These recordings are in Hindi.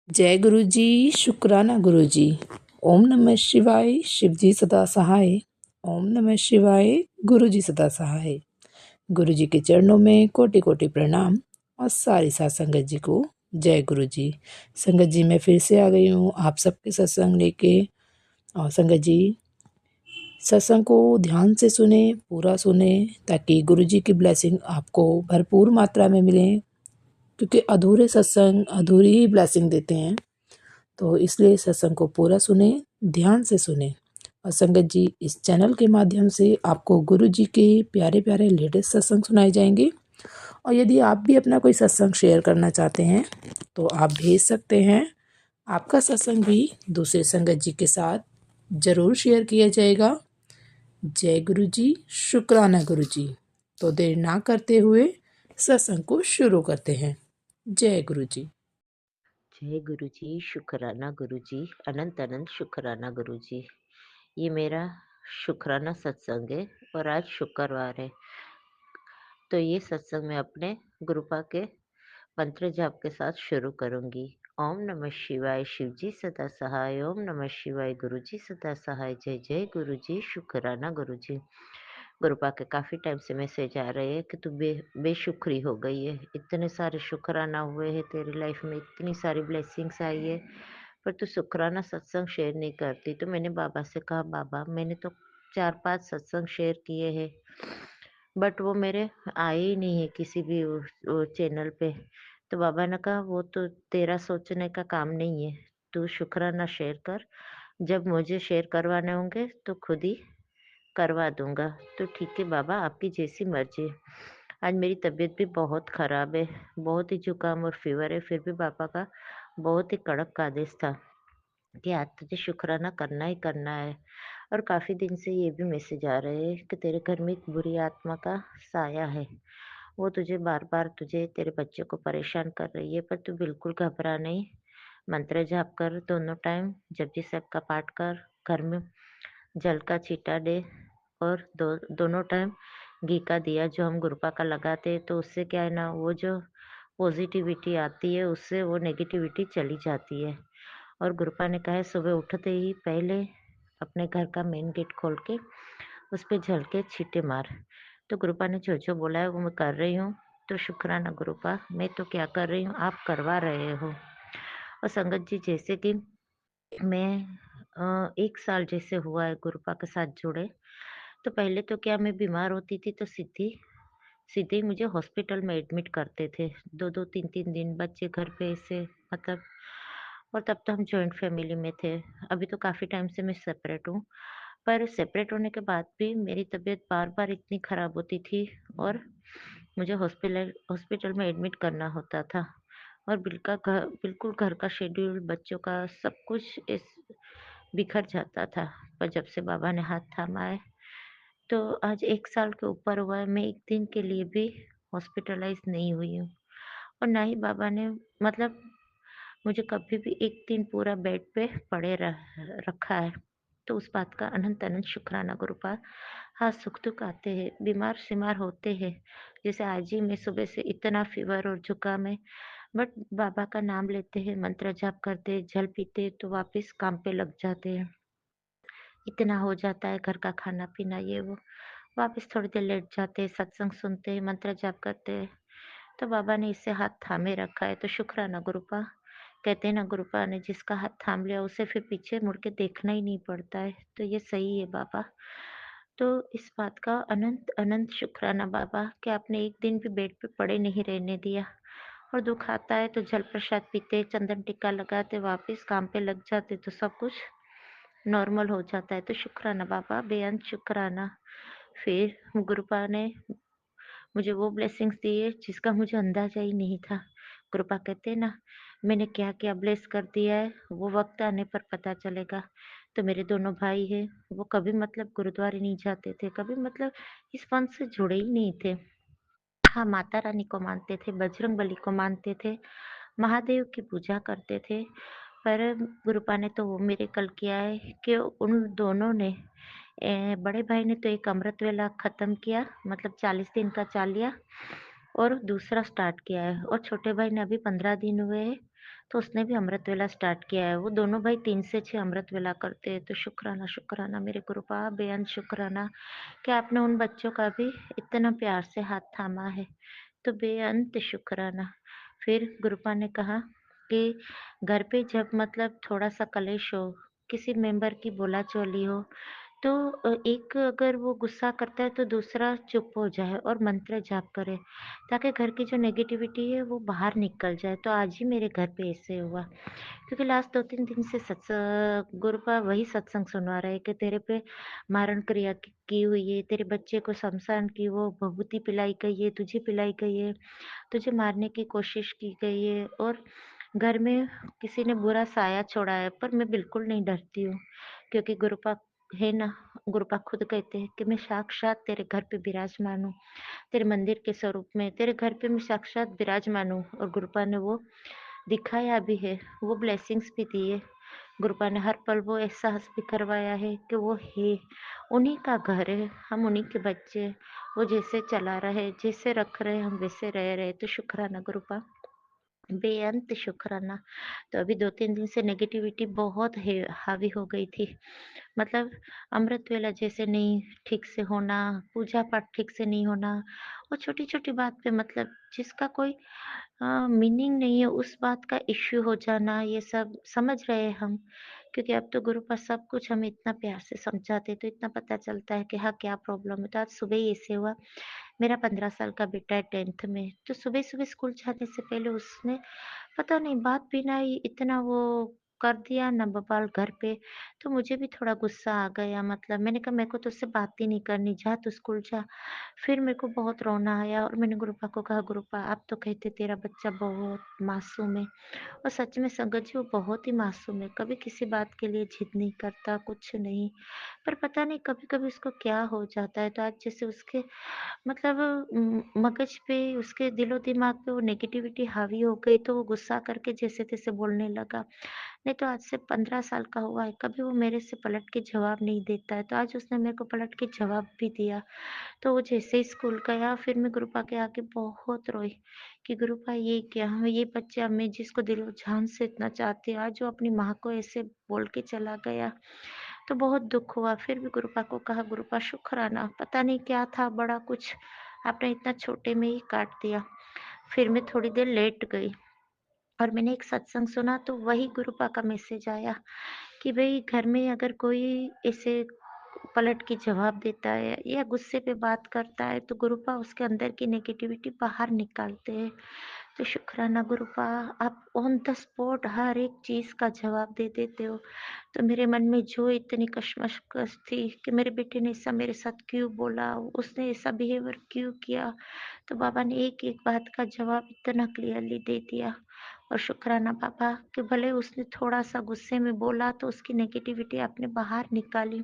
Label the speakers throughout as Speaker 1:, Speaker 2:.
Speaker 1: जय गुरु जी, शुक्राना गुरु जी। ओम नमः शिवाय, शिव जी सदा सहाय। ओम नमः शिवाय, गुरु जी सदा सहाय। गुरु जी के चरणों में कोटि कोटि प्रणाम और सारी साथ संगत जी को जय गुरु जी। संगत जी मैं फिर से आ गई हूँ आप सबके सत्संग लेके। और संगत जी सत्संग को ध्यान से सुने, पूरा सुने, ताकि गुरु जी की ब्लेसिंग आपको भरपूर मात्रा में मिले। क्योंकि अधूरे सत्संग अधूरी ही ब्लेसिंग देते हैं, तो इसलिए सत्संग को पूरा सुने, ध्यान से सुने। और संगत जी इस चैनल के माध्यम से आपको गुरु जी के प्यारे प्यारे लेटेस्ट सत्संग सुनाए जाएंगे। और यदि आप भी अपना कोई सत्संग शेयर करना चाहते हैं तो आप भेज सकते हैं। आपका सत्संग भी दूसरे संगत जी के साथ ज़रूर शेयर किया जाएगा। जय गुरु जी, शुक्राना गुरु जी। तो देर ना करते हुए सत्संग को शुरू करते हैं। जय गुरु जी।
Speaker 2: जय गुरु जी, शुक्राना गुरु जी, अनंत अनंत शुक्राना गुरु जी। ये मेरा शुक्राना सत्संग है और आज शुक्रवार है, तो ये सत्संग मैं अपने गुरुपा के मंत्र जाप के साथ शुरू करूंगी। ओम नमः शिवाय, शिव जी सदा सहाय। ओम नमः शिवाय, गुरु जी सदा सहाय। जय जय गुरु जी, शुक्राना गुरु जी। गुरुपा के काफी टाइम से मैसेज आ रहे हैं कि तू बेशुक्री हो गई है, इतने सारे शुक्राना हुए हैं तेरी लाइफ में, इतनी सारी ब्लेसिंग्स आई है, पर तू शुक्राना सत्संग शेयर नहीं करती। तो मैंने बाबा से कहा, बाबा मैंने तो 4-5 सत्संग शेयर किए हैं, बट वो मेरे आए ही नहीं है किसी भी वो चैनल पे। तो बाबा ने कहा वो तो तेरा सोचने का काम नहीं है, तू शुक्राना शेयर कर, जब मुझे शेयर करवाने होंगे तो खुद ही करवा दूंगा। तो ठीक है बाबा, आपकी जैसी मर्जी। आज मेरी तबीयत भी बहुत ख़राब है, बहुत ही जुकाम और फीवर है, फिर भी पापा का बहुत ही कड़क आदेश था कि आज तुझे शुक्राना करना ही करना है। और काफ़ी दिन से ये भी मैसेज आ रहे हैं कि तेरे घर में एक बुरी आत्मा का साया है, वो तुझे बार बार तुझे तेरे बच्चे को परेशान कर रही है, पर तू बिल्कुल घबरा नहीं। मंत्र जाप कर दोनों टाइम, जपजी साहब का पाठ कर, घर में जल का छींटा दे, और दोनों टाइम घी का दिया जो हम गुरुपा का लगाते हैं, तो उससे क्या है ना, वो जो पॉजिटिविटी आती है उससे वो नेगेटिविटी चली जाती है। और गुरुपा ने कहा है सुबह उठते ही पहले अपने घर का मेन गेट खोल के उस पे जल के छींटे मार। तो गुरुपा ने जो जो बोला है वो मैं कर रही हूँ। तो शुक्राना गुरुपा, मैं तो क्या कर रही हूँ, आप करवा रहे हो। और संगत जी, जैसे कि मैं 1 साल जैसे हुआ है गुरुपा के साथ जुड़े, तो पहले तो क्या, मैं बीमार होती थी तो सीधे ही मुझे हॉस्पिटल में एडमिट करते थे। 2-2 3-3 दिन बच्चे घर पे ऐसे, मतलब। और तब तो हम जॉइंट फैमिली में थे। अभी तो काफ़ी टाइम से मैं सेपरेट हूँ। पर सेपरेट होने के बाद भी मेरी तबीयत बार-बार इतनी ख़राब होती थी और मुझे हॉस्पिटल में एडमिट करना होता था। और बिल्कुल घर का शेड्यूल, बच्चों का सब कुछ बिखर जाता था। पर जब से बाबा ने हाथ थामा है, तो आज 1 साल के ऊपर हुआ है, मैं 1 दिन के लिए भी हॉस्पिटलाइज़ नहीं हुई हूँ। और ना ही बाबा ने, मतलब, मुझे कभी भी 1 दिन पूरा बेड पे पड़े रखा है। तो उस बात का अनंत अनंत शुक्राना गुरुपाद। हाँ, सुख-दुःख आते हैं, बीमार-सीमार होते हैं। जैसे आज ही मैं सुबह से इतना फ़ीवर और जुकाम है, बट बाबा का नाम लेते हैं, मंत्र जाप करते, जल पीते, तो वापस काम पे लग जाते हैं। इतना हो जाता है, घर का खाना-पीना ये वो, वापस थोड़ी देर लेट जाते हैं, सत्संग सुनते हैं, मंत्र जाप करते हैं। तो बाबा ने इससे हाथ थामे रखा है, तो शुक्राना गुरुपा। कहते हैं ना, गुरुपा ने जिसका हाथ थाम लिया उसे फिर पीछे मुड़ के देखना ही नहीं पड़ता है, तो ये सही है बाबा। तो इस बात का अनंत अनंत शुक्राना बाबा कि आपने एक दिन भी बेड पे पड़े नहीं रहने दिया। और दुख आता है तो जल प्रसाद पीते, चंदन टिक्का लगाते, वापस काम पे लग जाते, तो सब कुछ नॉर्मल हो जाता है। तो शुक्राना बाबा, बेअंत शुक्राना। फिर गुरुपा ने मुझे वो ब्लेसिंग्स दी है जिसका मुझे अंदाज़ा ही नहीं था। कृपा कहते हैं ना, मैंने क्या-क्या ब्लेस कर दिया है, वो वक़्त आने पर पता चलेगा। तो मेरे दोनों भाई हैं, वो कभी, मतलब, गुरुद्वारे नहीं जाते थे, कभी, मतलब, इस पंथ से जुड़े ही नहीं थे। हाँ, माता रानी को मानते थे, बजरंगबली को मानते थे, महादेव की पूजा करते थे। पर गुरुपा ने तो वो मिरेकल किया है कि उन दोनों ने, बड़े भाई ने तो एक अमृत वेला ख़त्म किया, मतलब 40 दिन का चाल लिया, और दूसरा स्टार्ट किया है, और छोटे भाई ने अभी 15 दिन हुए हैं, तो उसने भी अमृत वेला स्टार्ट किया है। वो दोनों भाई 3 से 6 अमृत वेला करते हैं। तो शुक्राना, शुक्राना मेरे गुरुपा, बेअंत शुक्राना कि आपने उन बच्चों का भी इतना प्यार से हाथ थामा है। तो बेअंत शुक्राना। फिर गुरुपा ने कहा कि घर पे जब मतलब थोड़ा-सा कलेश हो, किसी मेंबर की बोला-चाली हो, तो एक अगर वो गुस्सा करता है तो दूसरा चुप हो जाए और मंत्र जाप करे, ताकि घर की जो नेगेटिविटी है वो बाहर निकल जाए। तो आज ही मेरे घर पे ऐसे हुआ, क्योंकि लास्ट 2-3 दिन से गुरुपा वही सत्संग सुनवा रहे हैं कि तेरे पे मारण क्रिया की हुई है, तेरे बच्चे को शमशान की वो भभूति पिलाई गई है, तुझे पिलाई गई है, तुझे मारने की कोशिश की गई है और घर में किसी ने बुरा साया छोड़ा है। पर मैं बिल्कुल नहीं डरती हूँ, क्योंकि गुरुपा है ना, गुरुपा खुद कहते हैं कि मैं साक्षात तेरे घर पे विराजमान हूँ, तेरे मंदिर के स्वरूप में, तेरे घर पे मैं साक्षात विराजमान हूँ। और गुरुपा ने वो दिखाया भी है, वो ब्लेसिंग्स भी दिए। गुरुपा ने हर पल वो एहसास भी करवाया है कि वो है, उन्हीं का घर है, हम उन्हीं के बच्चे हैं। वो जैसे चला रहे, जैसे रख रहे, हम वैसे रह रहे। तो शुक्राना गुरुपा, बेअंत शुक्राना। तो अभी 2-3 दिन से नेगेटिविटी बहुत है हावी हो गई थी। मतलब अमृत वेला जैसे नहीं ठीक से होना, पूजा-पाठ ठीक से नहीं होना और छोटी-छोटी बात पे मतलब जिसका कोई मीनिंग नहीं है, उस बात का इश्यू हो जाना, ये सब समझ रहे हैं हम। क्योंकि अब तो गुरु पास सब कुछ हमें इतना प्यार से समझाते हैं, तो इतना पता चलता है कि हाँ, क्या प्रॉब्लम है। तो आज सुबह ही ऐसे हुआ, मेरा 15 साल का बेटा है 10th में, तो सुबह-सुबह स्कूल जाने से पहले उसने पता नहीं बात भी ना इतना वो कर दिया ना बवाल घर पे, तो मुझे भी थोड़ा गुस्सा आ गया। मतलब मैंने कहा मेरे को तुझसे बात ही नहीं करनी, जा तू स्कूल जा। फिर मेरे को बहुत रोना आया और मैंने गुरुपा को कहा, गुरुपा आप तो कहते तेरा बच्चा बहुत मासूम है, और सच में संगत जी वो बहुत ही मासूम है, कभी किसी बात के लिए जिद नहीं करता, कुछ नहीं। पर पता नहीं कभी-कभी उसको क्या हो जाता है, तो आज जैसे उसके मतलब मगज पे, उसके दिलो-दिमाग पे वो नेगेटिविटी हावी हो गई, तो वो गुस्सा करके जैसे-तैसे बोलने लगा। नहीं तो आज से 15 साल का हुआ है, कभी वो मेरे से पलट के जवाब नहीं देता है, तो आज उसने मेरे को पलट के जवाब भी दिया। तो वो जैसे ही स्कूल गया, फिर मैं गुरुपा के आगे बहुत रोई कि गुरुपा ये क्या? ये बच्चा मैं जिसको दिलो-जान से इतना चाहती हूँ, आज वो अपनी माँ को ऐसे बोल के चला गया। तो बहुत दुःख हुआ, फिर भी गुरुपा को कहा, गुरुपा शुक्राना, पता नहीं क्या था बड़ा कुछ, आपने इतना छोटे में ही काट दिया। फिर मैं थोड़ी देर लेट गई और मैंने एक सत्संग सुना, तो वही गुरुपा का मैसेज आया कि भई घर में अगर कोई ऐसे पलट के जवाब देता है या गुस्से पे बात करता है, तो गुरुपा उसके अंदर की नेगेटिविटी बाहर निकालते हैं। तो शुक्राना गुरुपा, आप ऑन द स्पॉट हर एक चीज़ का जवाब दे देते हो। तो मेरे मन में जो इतनी कशमकश थी कि मेरे बेटे ने ऐसा मेरे साथ क्यों बोला, उसने ऐसा बिहेवियर क्यों किया, तो बाबा ने एक-एक बात का जवाब इतना क्लियरली दे दिया। और शुक्राना बाबा कि भले उसने थोड़ा-सा गुस्से में बोला, तो उसकी नेगेटिविटी आपने बाहर निकाली।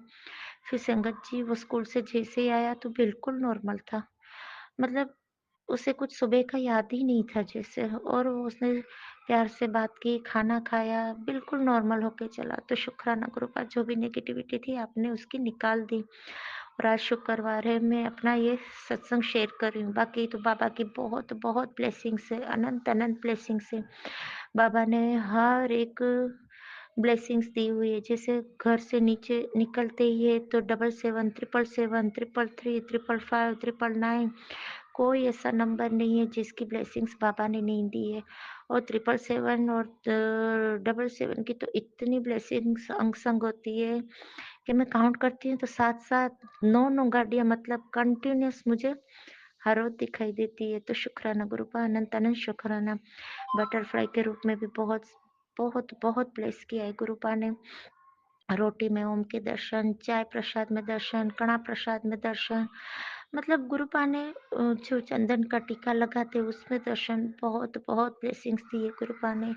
Speaker 2: फिर संगत जी वो स्कूल से जैसे ही आया तो बिल्कुल नॉर्मल था। मतलब उसे कुछ सुबह का याद ही नहीं था जैसे, और वो उसने प्यार से बात की, खाना खाया, बिल्कुल नॉर्मल होके चला। तो शुक्राना गुरुपा, जो भी नेगेटिविटी थी आपने उसकी निकाल दी। और आज शुक्रवार है, मैं अपना ये सत्संग शेयर कर रही हूँ। बाकी तो बाबा की बहुत-बहुत ब्लेसिंग्स है, अनंत-अनंत ब्लेसिंग्स है। बाबा ने हर एक ब्लेसिंग्स दी हुई है। जैसे घर से नीचे निकलते ही है तो 77 777 333 555 999, कोई ऐसा नंबर नहीं है जिसकी ब्लेसिंग्स बाबा ने नहीं दी है। और 777 और 77 की तो इतनी ब्लेसिंग्स अंग संग होती है कि मैं काउंट करती हूँ तो 7-7 9-9 गाड़ियाँ मतलब कंटिन्यूअस मुझे हर रोज दिखाई देती है। तो शुक्राना गुरुपा, अनंत अनंत शुक्राना। बटरफ्लाई के रूप में भी बहुत ब्लेस किया है गुरुपा ने। रोटी में ओम के दर्शन, चाय प्रसाद में दर्शन, कणा प्रसाद में दर्शन, मतलब गुरुपा ने जो चंदन का टीका लगाते उसमें दर्शन, बहुत ब्लेसिंग्स दिए गुरुपा ने।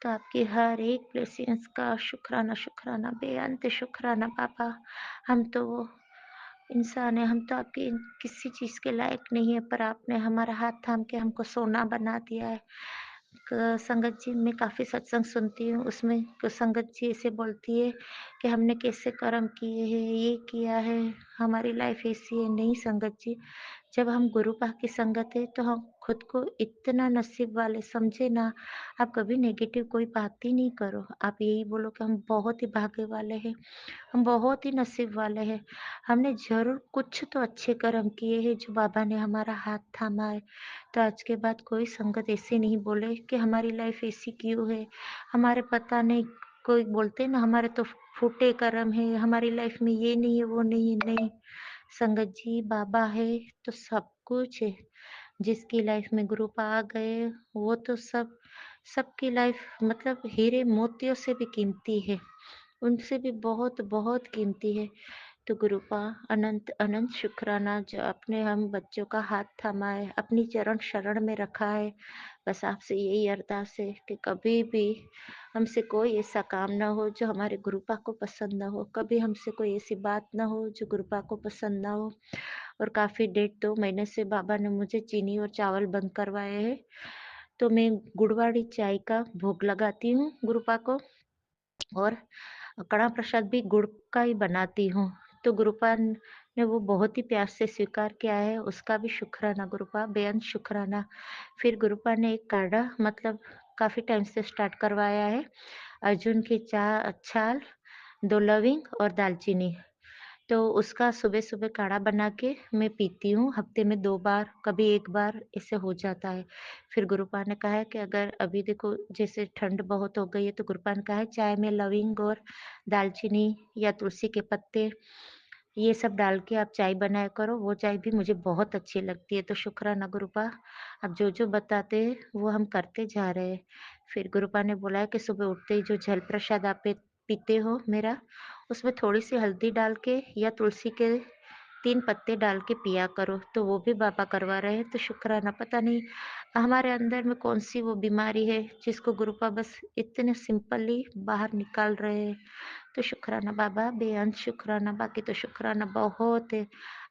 Speaker 2: तो आपकी हर एक ब्लेसिंग्स का शुक्राना शुक्राना, बेअंत शुक्राना बाबा। हम तो वो इंसान है, हम तो आपके किसी चीज़ के लायक नहीं है, पर आपने हमारा हाथ थाम के हमको सोना बना दिया है। संगत जी, मैं काफ़ी सत्संग सुनती हूँ, उसमें संगत जी ऐसे बोलती है कि हमने कैसे कर्म किए हैं, ये किया है, हमारी लाइफ ऐसी है। नहीं संगत जी, जब हम गुरुपा की संगत है तो हम खुद को इतना नसीब वाले समझे ना, आप कभी नेगेटिव कोई बात ही नहीं करो। आप यही बोलो कि हम बहुत ही भाग्य वाले हैं, हम बहुत ही नसीब वाले हैं। हमने ज़रूर कुछ तो अच्छे कर्म किए हैं जो बाबा ने हमारा हाथ थामा है। तो आज के बाद कोई संगत ऐसे नहीं बोले कि हमारी लाइफ ऐसी क्यों है, हमारे पता नहीं, कोई बोलते हैं ना हमारे तो फूटे कर्म है, हमारी लाइफ में ये नहीं है, वो नहीं है, नहीं। संगत जी बाबा है तो सब कुछ है। जिसकी लाइफ में ग्रुप आ गए वो तो सबकी लाइफ मतलब हीरे मोतियों से भी कीमती है, उनसे भी बहुत बहुत कीमती है। तो गुरुपा अनंत अनंत शुक्राना जो आपने हम बच्चों का हाथ थामा है, अपनी चरण शरण में रखा है। बस आपसे यही अरदास है कि कभी भी हमसे कोई ऐसा काम ना हो जो हमारे गुरुपा को पसंद ना हो, कभी हमसे कोई ऐसी बात ना हो जो गुरुपा को पसंद ना हो। और काफ़ी 1.5-2 महीने से बाबा ने मुझे चीनी और चावल बंद करवाए हैं, तो मैं गुड़वाड़ी चाय का भोग लगाती हूँ गुरुपा को, और कड़ा प्रसाद भी गुड़ का ही बनाती हूँ। तो गुरुपा ने वो बहुत ही प्यार से स्वीकार किया है, उसका भी शुक्राना गुरुपा, बेअंत शुक्राना। फिर गुरुपा ने एक काढ़ा मतलब काफ़ी टाइम से स्टार्ट करवाया है, अर्जुन की छाल, 2 लविंग और दालचीनी। तो उसका सुबह-सुबह काढ़ा बना के मैं पीती हूँ, हफ्ते में 2 बार, कभी 1 बार ऐसे हो जाता है। फिर गुरुपा ने कहा है कि अगर अभी देखो जैसे ठंड बहुत हो गई है तो गुरुपा ने कहा है चाय में लविंग और दालचीनी या तुलसी के पत्ते ये सब डाल के आप चाय बनाया करो, वो चाय भी मुझे बहुत अच्छी लगती है। तो शुक्राना गुरुपा, आप जो-जो बताते हैं वो हम करते जा रहे हैं। फिर गुरुपा ने बोला है कि सुबह उठते ही जो जल प्रसाद आप पीते हो मेरा, उसमें थोड़ी-सी हल्दी डाल के या तुलसी के 3 पत्ते डाल के पिया करो, तो वो भी बाबा करवा रहे हैं। तो शुक्राना, पता नहीं हमारे अंदर में कौन-सी वो बीमारी है जिसको गुरुपा बस इतने सिंपली बाहर निकाल रहे हैं। तो शुक्राना बाबा, बेअंत शुक्राना, बाकी तो शुक्राना बहुत है।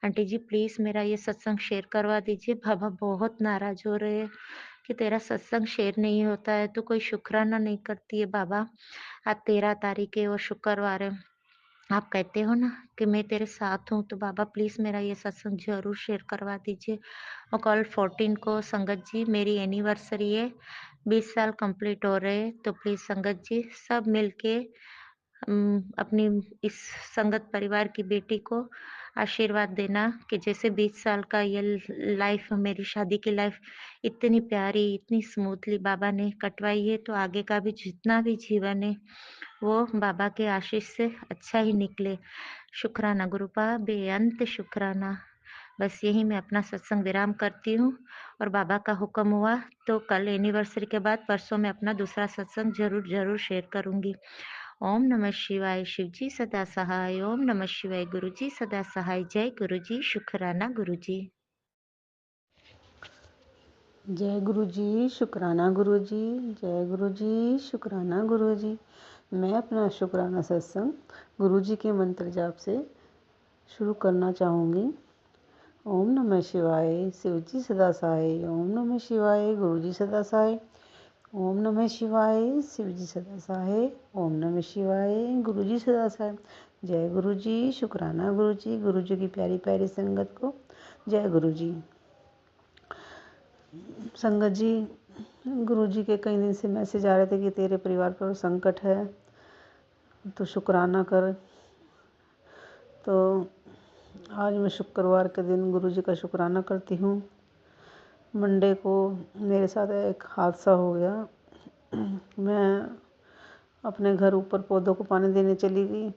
Speaker 2: आंटी जी प्लीज़ मेरा ये सत्संग शेयर करवा दीजिए, बाबा बहुत नाराज़ हो रहे हैं कि तेरा सत्संग शेयर नहीं होता है, तो कोई शुक्राना नहीं करती है बाबा। आज 13 तारीख है और शुक्रवार है। आप कहते हो ना कि मैं तेरे साथ हूँ, तो बाबा प्लीज़ मेरा ये सत्संग ज़रूर शेयर करवा दीजिए। और कल 14 को संगत जी मेरी एनिवर्सरी है, 20 साल कंप्लीट हो रहे हैं, तो प्लीज़ संगत जी सब मिलके अपनी इस संगत परिवार की बेटी को आशीर्वाद देना कि जैसे 20 साल का ये लाइफ मेरी शादी की लाइफ इतनी प्यारी, इतनी स्मूथली बाबा ने कटवाई है, तो आगे का भी जितना भी जीवन है वो बाबा के आशीष से अच्छा ही निकले। शुक्राना गुरुपा, बेअंत शुक्राना। बस यही मैं अपना सत्संग विराम करती हूँ, और बाबा का हुक्म हुआ तो कल एनिवर्सरी के बाद परसों मैं अपना दूसरा सत्संग ज़रूर शेयर करूँगी। ओम नमः शिवाय, शिवजी सदा सहाय। ओम नमः शिवाय, गुरुजी सदा सहाय। जय गुरुजी, शुक्राना गुरुजी।
Speaker 3: जय गुरु जी, शुक्राना गुरु जी। जय गुरु जी, शुक्राना गुरु जी। मैं अपना शुक्राना सत्संग गुरु जी के मंत्र जाप से शुरू करना चाहूँगी। ओम नमः शिवाय, शिवजी सदा सहाय। ओम नमः शिवाय, गुरु जी सदा सहाय। ओम नमः शिवाय, शिवजी सदा सहाय। ओम नमः शिवाय, गुरु जी सदा सहाय। जय गुरु जी, शुक्राना गुरु जी। गुरु जी की प्यारी प्यारी संगत को जय गुरु जी। संगत जी, गुरु जी के कई दिन से मैसेज आ रहे थे कि तेरे परिवार पर संकट है तो शुक्राना कर। तो आज मैं शुक्रवार के दिन गुरु जी का शुक्राना करती हूँ। मंडे को मेरे साथ एक हादसा हो गया। मैं अपने घर ऊपर पौधों को पानी देने चली गई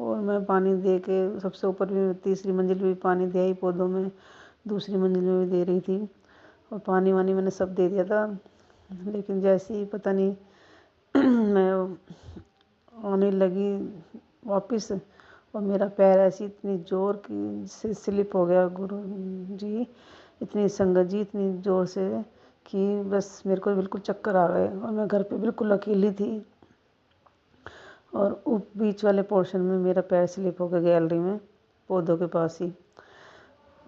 Speaker 3: और मैं पानी दे के सबसे ऊपर भी, तीसरी मंजिल भी पानी दे आई पौधों में, दूसरी मंजिल में भी दे रही थी और पानी वानी मैंने सब दे दिया था। लेकिन जैसे ही पता नहीं मैं आने लगी वापस और मेरा पैर ऐसी इतनी ज़ोर की से स्लिप हो गया गुरु जी, इतनी संगत जी, इतनी ज़ोर से कि बस मेरे को बिल्कुल चक्कर आ गए और मैं घर पे बिल्कुल अकेली थी और बीच वाले पोर्शन में मेरा पैर स्लिप हो गया गैलरी में पौधों के पास ही।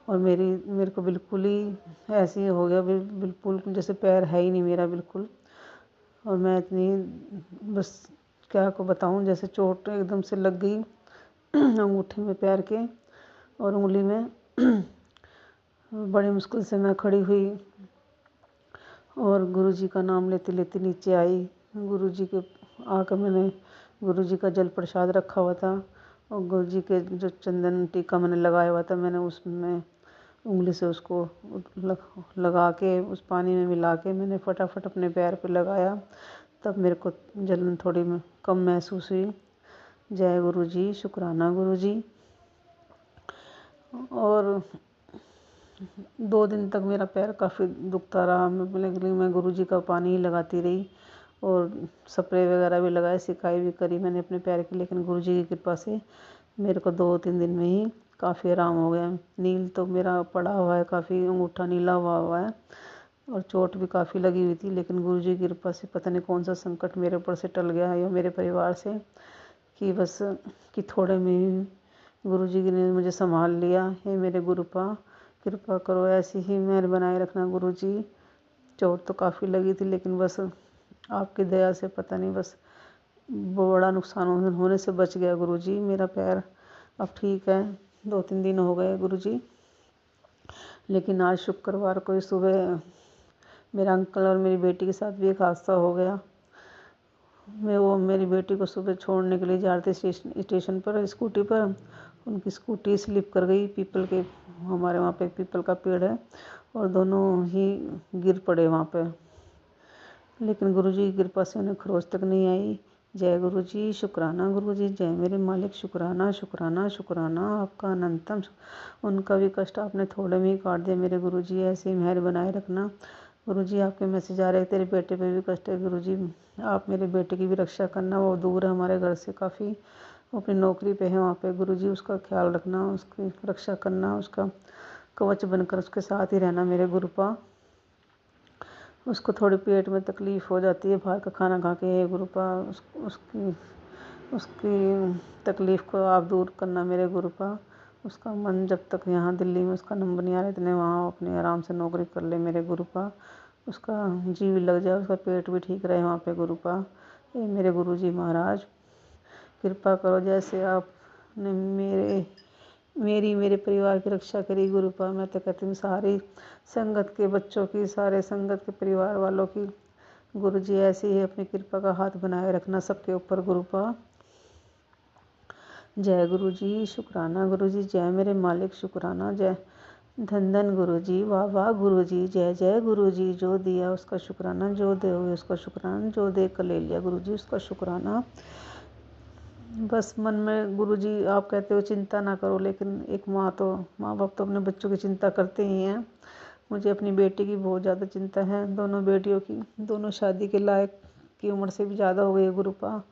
Speaker 3: और मेरे को बिल्कुल ही ऐसे ही हो गया, बिल्कुल जैसे पैर है ही नहीं मेरा बिल्कुल। और मैं इतनी बस क्या को बताऊं, जैसे चोट एकदम से लग गई अंगूठे में पैर के और उंगली में। बड़ी मुश्किल से मैं खड़ी हुई और गुरुजी का नाम लेते लेते नीचे आई। गुरुजी के आकर मैंने गुरुजी का जल प्रसाद रखा हुआ था और गुरुजी के जो चंदन टीका मैंने लगाया हुआ था, मैंने उसमें उंगली से उसको लगा के उस पानी में मिला के मैंने फटाफट अपने पैर पे लगाया। तब मेरे को जलन थोड़ी कम महसूस हुई। जय गुरुजी, शुक्राना गुरुजी। और 2 दिन तक मेरा पैर काफ़ी दुखता रहा, लेकिन मैं गुरुजी का पानी ही लगाती रही और स्प्रे वगैरह भी लगाए, सिकाई भी करी मैंने अपने पैर की, लेकिन गुरुजी की कृपा से मेरे को 2-3 दिन में ही काफ़ी आराम हो गया। नील तो मेरा पड़ा हुआ है, काफ़ी अंगूठा नीला हुआ है और चोट भी काफ़ी लगी हुई थी, लेकिन गुरुजी की कृपा से पता नहीं कौन सा संकट मेरे ऊपर से टल गया या मेरे परिवार से, कि बस कि थोड़े में ही गुरुजी ने मुझे संभाल लिया। हे मेरे गुरुपा, कृपा करो, ऐसी ही मेहर बनाए रखना गुरुजी। चोट तो काफ़ी लगी थी, लेकिन बस आपकी दया से पता नहीं बस बड़ा नुकसान होने से बच गया गुरुजी। मेरा पैर अब ठीक है, 2-3 दिन हो गए गुरुजी। लेकिन आज शुक्रवार को सुबह मेरा अंकल और मेरी बेटी के साथ भी एक हादसा हो गया। वो मेरी बेटी को सुबह छोड़ने के लिए जा रहे थे स्टेशन पर स्कूटी पर। उनकी स्कूटी स्लिप कर गई पीपल के, हमारे वहाँ पे एक पीपल का पेड़ है, और दोनों ही गिर पड़े वहाँ पे। लेकिन गुरुजी की कृपा से उन्हें खरोच तक नहीं आई। जय गुरुजी, शुक्राना गुरुजी। जय मेरे मालिक, शुक्राना शुक्राना शुक्राना आपका अनंतम। उनका भी कष्ट आपने थोड़े में ही काट दिया मेरे गुरुजी, ऐसे ही मेहर बनाए रखना गुरुजी। आपके मैसेज आ रहे तेरे बेटे पे भी कष्ट है गुरुजी, आप मेरे बेटे की भी रक्षा करना। वो दूर है हमारे घर से काफ़ी, वो अपनी नौकरी पे है वहाँ पे गुरुजी, उसका ख्याल रखना, उसकी रक्षा करना, उसका कवच बनकर उसके साथ ही रहना मेरे गुरुपा। उसको थोड़ी पेट में तकलीफ़ हो जाती है बाहर का खाना खा के गुरुपा, उसकी तकलीफ़ को आप दूर करना मेरे गुरुपा। उसका मन जब तक यहाँ दिल्ली में उसका नंबर नहीं आ रहा, इतने वहाँ अपने आराम से नौकरी कर ले मेरे गुरुपा। उसका जी भी लग जाए, उसका पेट भी ठीक रहे वहाँ पे गुरुपा। ये मेरे गुरुजी महाराज कृपा करो, जैसे आपने मेरे परिवार की रक्षा करी गुरुपा। मैं तो कहती हूँ सारी संगत के बच्चों की, सारे संगत के परिवार वालों की गुरुजी ऐसे ही अपनी कृपा का हाथ बनाए रखना सबके ऊपर गुरुपा। जय गुरुजी, शुक्राना गुरुजी। जय मेरे मालिक, शुक्राना। जय धन धन गुरुजी, वाह वाह गुरुजी। जय जय गुरुजी। जो दिया उसका शुक्राना, जो दे हुए उसका शुक्राना, जो दे कर ले लिया गुरुजी उसका शुक्राना। बस मन में गुरुजी आप कहते हो चिंता ना करो, लेकिन एक माँ बाप तो अपने बच्चों की चिंता करते ही हैं। मुझे अपनी बेटी की बहुत ज़्यादा चिंता है, दोनों बेटियों की, दोनों शादी के लायक की उम्र से भी ज़्यादा हो गई है गुरुपा,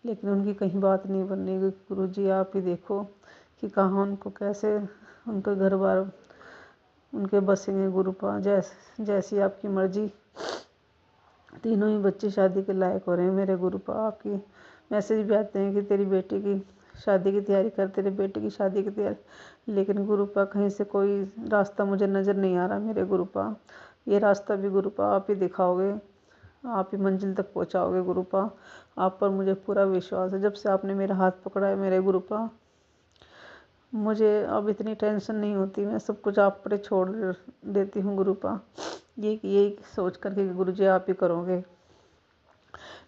Speaker 3: लेकिन उनकी कहीं बात नहीं बन रही। गुरुजी आप ही देखो कि कहाँ उनको कैसे उनका घर बार उनके बसेंगे गुरुपा, जैसी आपकी मर्जी। तीनों ही बच्चे शादी के लायक हो रहे हैं मेरे गुरुपा। आपकी मैसेज भी आते हैं कि तेरी बेटी की शादी की तैयारी कर, तेरे बेटे की शादी की तैयारी, लेकिन गुरुपा कहीं से कोई रास्ता मुझे नज़र नहीं आ रहा मेरे गुरुपा। ये रास्ता भी गुरुपा आप ही दिखाओगे, आप ही मंजिल तक पहुंचाओगे गुरुपा। आप पर मुझे पूरा विश्वास है, जब से आपने मेरा हाथ पकड़ा है मेरे गुरुपा। मुझे अब इतनी टेंशन नहीं होती, मैं सब कुछ आप पर छोड़ देती हूँ गुरुपा, यही सोच कर के गुरुजी आप ही करोगे,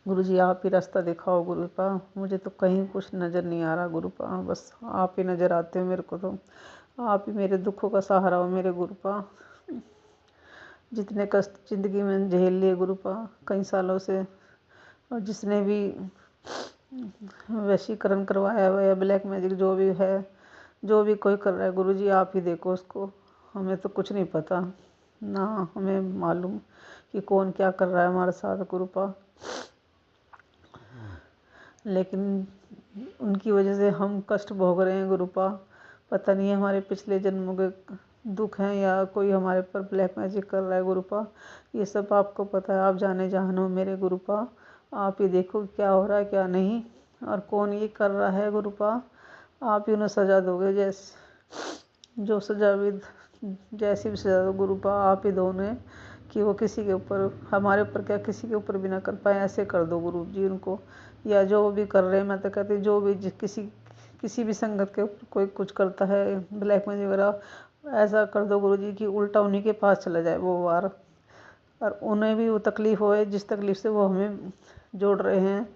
Speaker 3: गुरुजी आप ही रास्ता दिखाओ गुरुपा। मुझे तो कहीं कुछ नज़र नहीं आ रहा गुरुपा, बस आप ही नज़र आते हो मेरे को, तो आप ही मेरे दुखों का सहारा हो मेरे गुरुपा। जितने कष्ट ज़िंदगी में झेल लिए गुरुपा कई सालों से, और जिसने भी वशीकरण करवाया हुआ या ब्लैक मैजिक जो भी है, जो भी कोई कर रहा है गुरुजी आप ही देखो उसको। हमें तो कुछ नहीं पता, ना हमें मालूम कि कौन क्या कर रहा है हमारे साथ गुरुपा, लेकिन उनकी वजह से हम कष्ट भोग रहे हैं गुरुपा। पता नहीं है हमारे पिछले जन्मों के दुख हैं या कोई हमारे पर ब्लैक मैजिक कर रहा है गुरुपा, ये सब आपको पता है, आप जाने जहान हो मेरे गुरुपा। आप ही देखो क्या हो रहा है क्या नहीं, और कौन ये कर रहा है गुरुपा। आप ही उन्हें सज़ा दोगे, जो सज़ा भी जैसी भी सज़ा दो गुरुपा आप ही दो उन्हें, कि वो किसी के ऊपर, हमारे ऊपर क्या किसी के ऊपर भी ना कर पाए, ऐसे कर दो गुरु जी उनको। या जो भी कर रहे हैं, मैं तो कहती हूँ जो भी किसी भी संगत के ऊपर कोई कुछ करता है ब्लैक मैजिक वगैरह, ऐसा कर दो गुरुजी कि उल्टा उन्हीं के पास चला जाए वो वार, और उन्हें भी वो तकलीफ़ होए जिस तकलीफ़ से वो हमें जोड़ रहे हैं।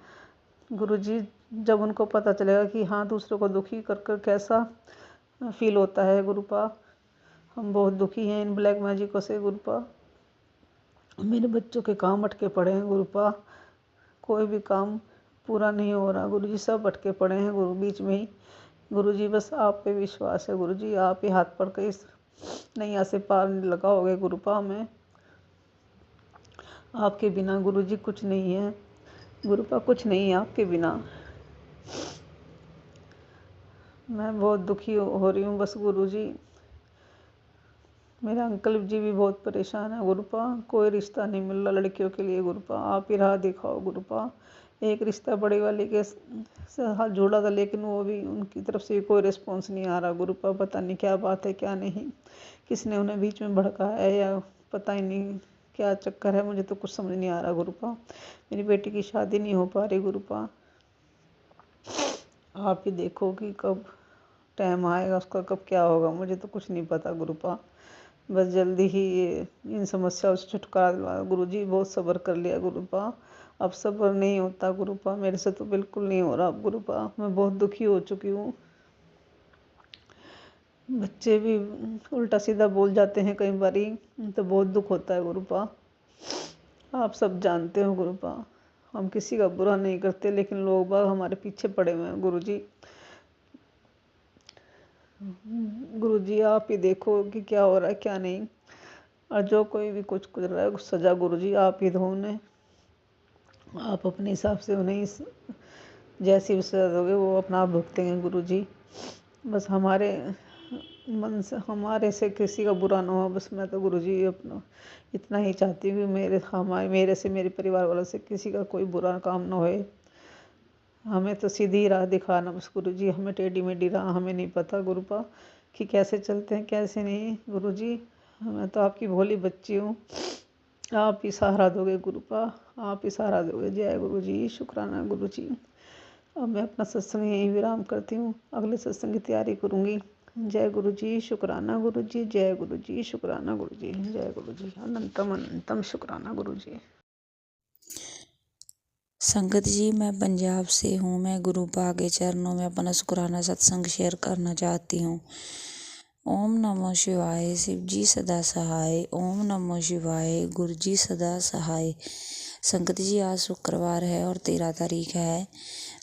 Speaker 3: गुरुजी जब उनको पता चलेगा कि हाँ दूसरों को दुखी कर कर कैसा फील होता है गुरुपा, हम बहुत दुखी हैं इन ब्लैक मैजिकों से गुरुपा। मेरे बच्चों के काम अटके पड़े हैं गुरुपा, कोई भी काम पूरा नहीं हो रहा गुरुजी, सब अटके पड़े हैं गुरु बीच में ही। गुरुजी बस आप पे विश्वास है गुरुजी, आप ही हाथ पकड़ के इस नैया से पार लगाओगे गुरुपा हमें। आपके बिना गुरुजी कुछ नहीं है गुरुपा, कुछ नहीं है आपके बिना। मैं बहुत दुखी हो रही हूँ बस गुरुजी। मेरा अंकल जी भी बहुत परेशान है गुरुपा, कोई रिश्ता नहीं मिल रहा लड़कियों के लिए गुरुपा, आप ही राह दिखाओ गुरुपा। एक रिश्ता बड़ी वाली के हाथ जोड़ा था लेकिन वो भी उनकी तरफ से कोई रिस्पॉन्स नहीं आ रहा गुरुपा, पता नहीं क्या बात है क्या नहीं, किसने उन्हें बीच में भड़काया है या पता ही नहीं क्या चक्कर है, मुझे तो कुछ समझ नहीं आ रहा गुरुपा। मेरी बेटी की शादी नहीं हो पा रही गुरुपा, आप ही देखो कि कब टाइम आएगा उसका, कब क्या होगा, मुझे तो कुछ नहीं पता गुरुपा। बस जल्दी ही ये इन समस्याओं से छुटकारा दिलवा गुरुजी, बहुत सब्र कर लिया गुरुपा, अब सब्र नहीं होता गुरुपा, मेरे से तो बिल्कुल नहीं हो रहा अब गुरुपा, मैं बहुत दुखी हो चुकी हूँ। बच्चे भी उल्टा सीधा बोल जाते हैं कई बारी, तो बहुत दुख होता है गुरुपा, आप सब जानते हो गुरुपा। हम किसी का बुरा नहीं करते लेकिन लोग बाग हमारे पीछे पड़े हुए हैं गुरुजी। गुरुजी आप ही देखो कि क्या हो रहा है क्या नहीं, और जो कोई भी कुछ कर रहा है सजा गुरुजी आप ही दो उन्हें, आप अपने हिसाब से उन्हें जैसी भी सजा दोगे वो अपना आप भुगतेंगे गुरुजी। बस हमारे मन से हमारे से किसी का बुरा ना हो, बस मैं तो गुरुजी अपना इतना ही चाहती हूँ कि मेरे से मेरे परिवार वालों से किसी का कोई बुरा काम ना होए। हमें तो सीधी राह दिखाना बस गुरुजी, हमें टेढ़ी मेढ़ी राह हमें नहीं पता गुरुपा कि कैसे चलते हैं कैसे नहीं गुरुजी, मैं तो आपकी भोली बच्ची हूँ, आप ही सहारा दोगे गुरुपा, आप ही सहारा दोगे। जय गुरुजी, शुक्राना गुरुजी। अब मैं अपना सत्संग यहीं विराम करती हूँ, अगले सत्संग की तैयारी करूँगी। जय गुरुजी, शुक्राना गुरुजी, जय गुरुजी, शुक्राना गुरुजी, जय गुरुजी, अनंतम अनंतम शुक्राना गुरुजी।
Speaker 4: संगत जी, मैं पंजाब से हूँ। मैं गुरुपा के चरणों में अपना शुक्राना सत्संग शेयर करना चाहती हूँ। ओम नमो शिवाय, शिव जी सदा सहाय। ओम नमो शिवाय, गुरु जी सदा सहाय। संगत जी, आज शुक्रवार है और 13 तारीख है।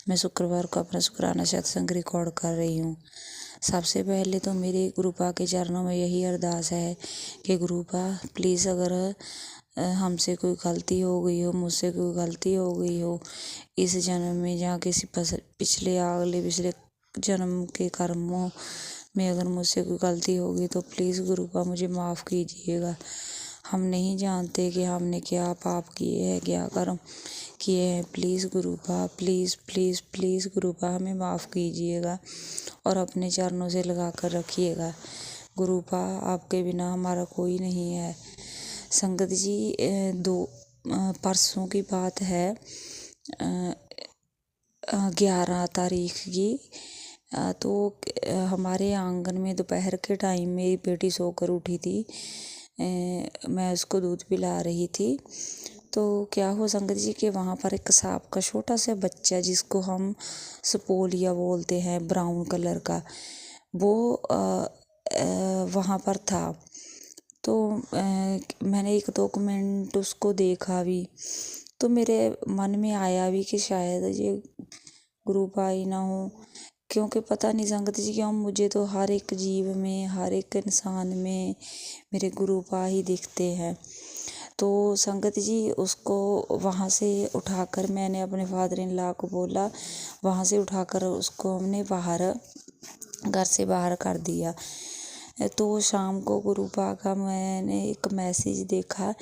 Speaker 4: मैं शुक्रवार को अपना शुक्राना सत्संग रिकॉर्ड कर रही हूँ। सबसे पहले तो मेरे गुरुपा के चरणों में यही अरदास है कि गुरुपा प्लीज़ अगर हमसे कोई गलती हो गई हो, मुझसे कोई गलती हो गई हो इस जन्म में या किसी पिछले जन्म के कर्मों में, अगर मुझसे कोई गलती होगी तो प्लीज़ गुरुपा मुझे माफ़ कीजिएगा। हम नहीं जानते कि हमने क्या पाप किए हैं, क्या कर्म किए हैं। प्लीज़ गुरुपा, प्लीज़ प्लीज़ प्लीज़ गुरुपा हमें माफ़ कीजिएगा और अपने चरणों से लगा कर रखिएगा। गुरुपा, आपके बिना हमारा कोई नहीं है। संगत जी, परसों की बात है, 11 तारीख की, तो हमारे आंगन में दोपहर के टाइम मेरी बेटी सोकर उठी थी। मैं उसको दूध पिला रही थी तो क्या हो संगत जी कि वहाँ पर एक सांप का छोटा सा बच्चा, जिसको हम सपोलिया बोलते हैं, ब्राउन कलर का, वो वहाँ पर था। तो मैंने 1-2 मिनट उसको देखा भी, तो मेरे मन में आया भी कि शायद ये गुरुपा ही ना हो, क्योंकि पता नहीं संगत जी क्यों मुझे तो हर एक जीव में, हर एक इंसान में मेरे गुरुपा ही दिखते हैं। तो संगत जी, उसको वहाँ से उठाकर मैंने अपने फादर इन लॉ को बोला, वहाँ से उठाकर उसको हमने घर से बाहर कर दिया। तो शाम को गुरुपा का मैंने एक मैसेज देखा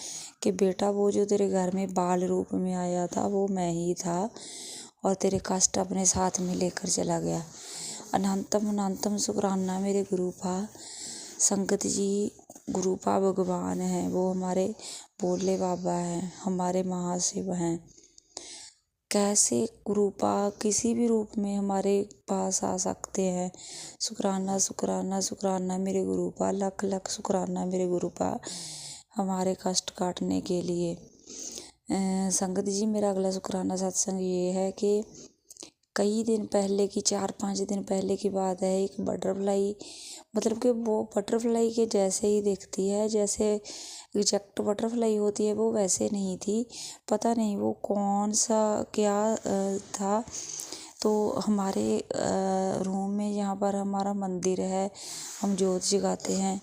Speaker 4: कि बेटा वो जो तेरे घर में बाल रूप में आया था वो मैं ही था और तेरे कष्ट अपने साथ में लेकर चला गया। अनंतम अनंतम शुक्राना मेरे गुरुपा। संगत जी, गुरुपा भगवान हैं, वो हमारे भोले बाबा हैं, हमारे महाशिव हैं। कैसे गुरुपा किसी भी रूप में हमारे पास आ सकते हैं। शुक्राना शुक्राना शुक्राना मेरे गुरुपा, लख लख शुक्राना मेरे गुरुपा हमारे कष्ट काटने के लिए। संगत जी, मेरा अगला शुक्राना सत्संग ये है कि कई दिन पहले की 4-5 दिन पहले की बात है। एक बटरफ्लाई, मतलब कि वो बटरफ्लाई के जैसे ही दिखती है, जैसे एग्जैक्ट बटरफ्लाई होती है वो वैसे नहीं थी। पता नहीं वो कौन सा क्या था। तो हमारे रूम में, जहाँ पर हमारा मंदिर है, हम जोत जगाते हैं,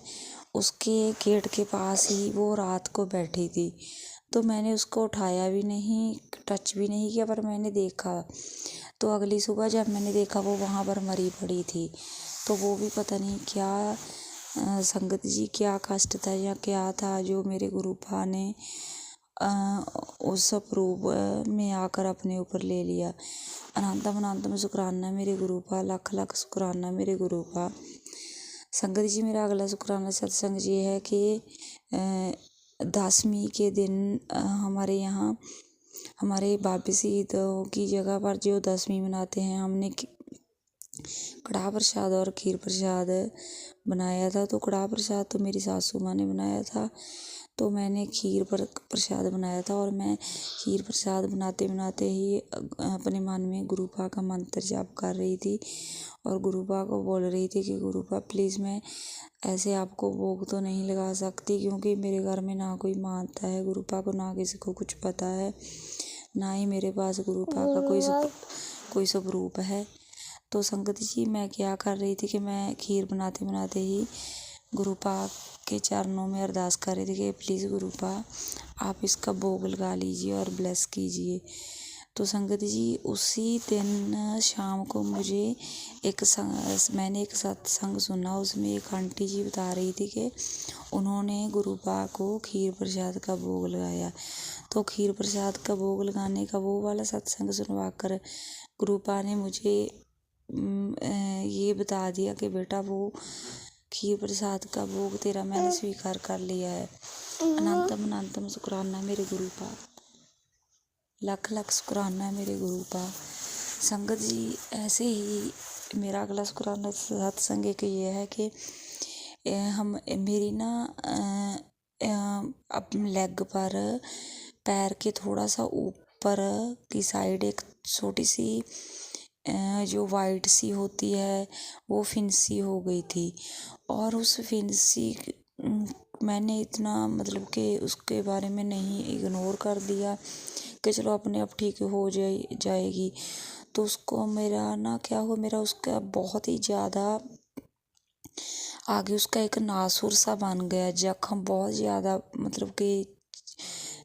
Speaker 4: उसके गेट के पास ही वो रात को बैठी थी। तो मैंने उसको उठाया भी नहीं, टच भी नहीं किया, पर मैंने देखा। तो अगली सुबह जब मैंने देखा वो वहाँ पर मरी पड़ी थी। तो वो भी पता नहीं क्या संगत जी क्या कष्ट था या क्या था जो मेरे गुरुपा ने उस रूप में आकर अपने ऊपर ले लिया। अनंतम अनंतम शुक्राना मेरे गुरुपा, लख लख शुक्राना मेरे गुरुपा। संगत जी, मेरा अगला शुक्राना सत्संग ये है कि 10वीं के दिन हमारे यहाँ, हमारे बाबी शहीदों की जगह पर जो 10वीं मनाते हैं, हमने कड़ाह प्रसाद और खीर प्रसाद बनाया था। तो कड़ाह प्रसाद तो मेरी सासू माँ ने बनाया था, तो मैंने खीर प्रसाद बनाया था। और मैं खीर प्रसाद बनाते बनाते ही अपने मन में गुरुपा का मंत्र जाप कर रही थी और गुरुपा को बोल रही थी कि गुरुपा प्लीज़, मैं ऐसे आपको भोग तो नहीं लगा सकती, क्योंकि मेरे घर में ना कोई मानता है गुरुपा को, ना किसी को कुछ पता है, ना ही मेरे पास गुरुपा का कोई स्वरूप है। तो संगत जी, मैं क्या कर रही थी कि मैं खीर बनाते बनाते ही गुरुपा के चरणों में अरदास कर रही थी कि प्लीज़ गुरुपा, आप इसका भोग लगा लीजिए और ब्लेस कीजिए। तो संगत जी, उसी दिन शाम को मैंने एक सत्संग सुना। उसमें एक आंटी जी बता रही थी कि उन्होंने गुरुपा को खीर प्रसाद का भोग लगाया। तो खीर प्रसाद का भोग लगाने का वो वाला सत्संग सुनवा कर गुरुपा ने मुझे ये बता दिया कि बेटा, वो खीर प्रसाद का भोग तेरा मैंने स्वीकार कर लिया है। अनंतम अनंतम शुक्राना मेरे गुरुपा, लख लख शुक्राना मेरे गुरुपा। संगत जी, ऐसे ही मेरा अगला शुक्राना सत्संग एक ये है कि मेरी ना अपने लेग पर, पैर के थोड़ा सा ऊपर की साइड एक छोटी सी जो वाइट सी होती है वो फिंसी हो गई थी। और उस फिंसी मैंने इतना, मतलब कि उसके बारे में नहीं, इग्नोर कर दिया कि चलो अपने आप ठीक हो जाएगी। तो उसको मेरा ना क्या हुआ, मेरा उसका बहुत ही ज़्यादा आगे उसका एक नासूर सा बन गया, जख्म बहुत ज़्यादा, मतलब कि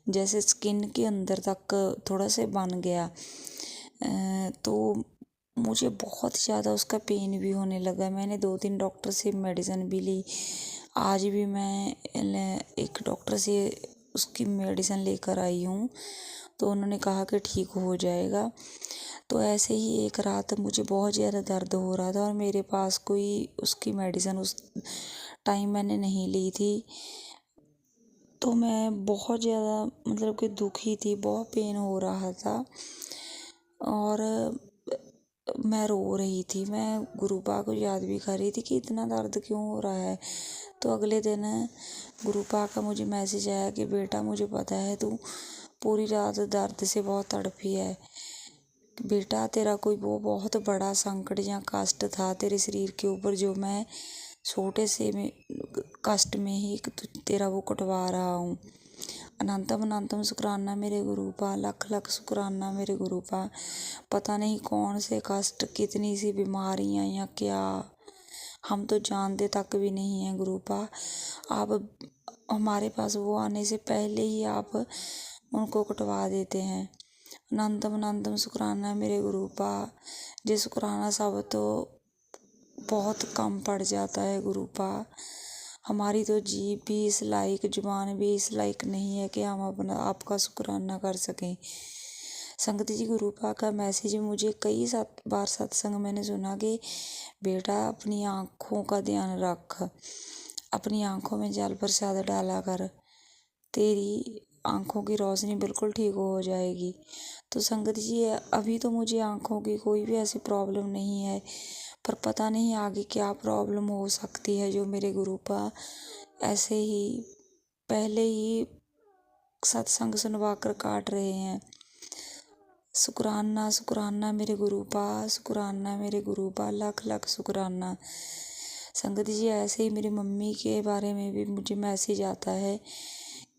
Speaker 4: जैसे स्किन के अंदर तक थोड़ा सा बन गया। तो मुझे बहुत ज़्यादा उसका पेन भी होने लगा। मैंने 2-3 डॉक्टर से मेडिसिन भी ली। आज भी मैं एक डॉक्टर से उसकी मेडिसिन लेकर आई हूँ, तो उन्होंने कहा कि ठीक हो जाएगा। तो ऐसे ही एक रात मुझे बहुत ज़्यादा दर्द हो रहा था और मेरे पास कोई उसकी मेडिसिन उस टाइम मैंने नहीं ली थी। तो मैं बहुत ज़्यादा, मतलब कि दुखी थी, बहुत पेन हो रहा था और मैं रो रही थी। मैं गुरुपा को याद भी कर रही थी कि इतना दर्द क्यों हो रहा है। तो अगले दिन गुरुपा का मुझे मैसेज आया कि बेटा, मुझे पता है तू पूरी रात दर्द से बहुत तड़पी है। बेटा, तेरा कोई वो बहुत बड़ा संकट या कष्ट था तेरे शरीर के ऊपर, जो मैं छोटे से कष्ट में ही तेरा वो कटवा रहा हूँ। अनंतम अनंतम शुक्राना मेरे गुरुपा, लख लख शुक्राना मेरे गुरुपा। पता नहीं कौन से कष्ट, कितनी सी बीमारियाँ या क्या, हम तो जानते तक भी नहीं हैं गुरुपा। आप हमारे पास वो आने से पहले ही आप उनको कटवा देते हैं। अनंतम अनंतम शुक्राना मेरे गुरुपा। ये शुक्राना सब तो बहुत कम पड़ जाता है गुरुपा। हमारी तो जीभ भी इस लायक, जुबान भी इस लायक नहीं है कि हम अपना आपका शुक्राना कर सकें। संगत जी, गुरुपा का मैसेज मुझे कई बार सत्संग मैंने सुना कि बेटा, अपनी आँखों का ध्यान रख, अपनी आँखों में जल प्रसाद डाला कर, तेरी आँखों की रोशनी बिल्कुल ठीक हो जाएगी। तो संगत जी अभी तो मुझे आँखों की कोई भी ऐसी प्रॉब्लम नहीं है, पर पता नहीं आगे क्या प्रॉब्लम हो सकती है, जो मेरे गुरुपा ऐसे ही पहले ही सत्संग सुनवा कर काट रहे हैं। शुक्राना शुक्राना मेरे गुरुपा, शुक्राना मेरे गुरुपा, लाख लाख शुक्राना। संगत जी ऐसे ही मेरी मम्मी के बारे में भी मुझे मैसेज आता है